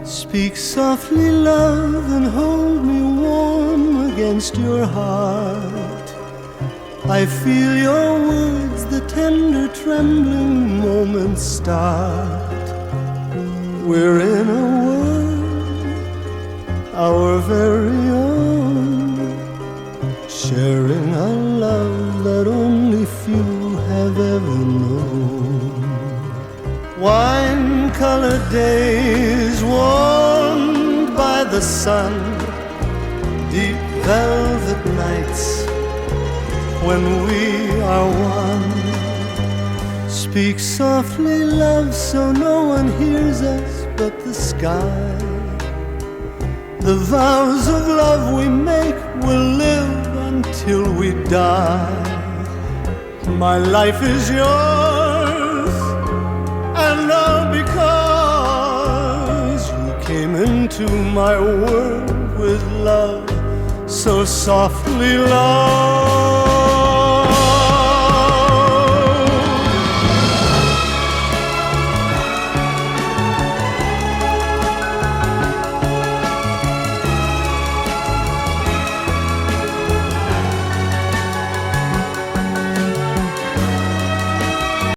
Speak softly, love, and hold me warm against your heart. I feel your words, the tender trembling moments start. We're in a world, our very own, sharing a love that only few have ever known. Wine-colored days warmed by the sun, deep velvet nights when we are one. Speak softly, love, so no one hears us but the sky. The vows of love we make will live until we die. My life is yours, and all because you came into my world with love, so softly, love.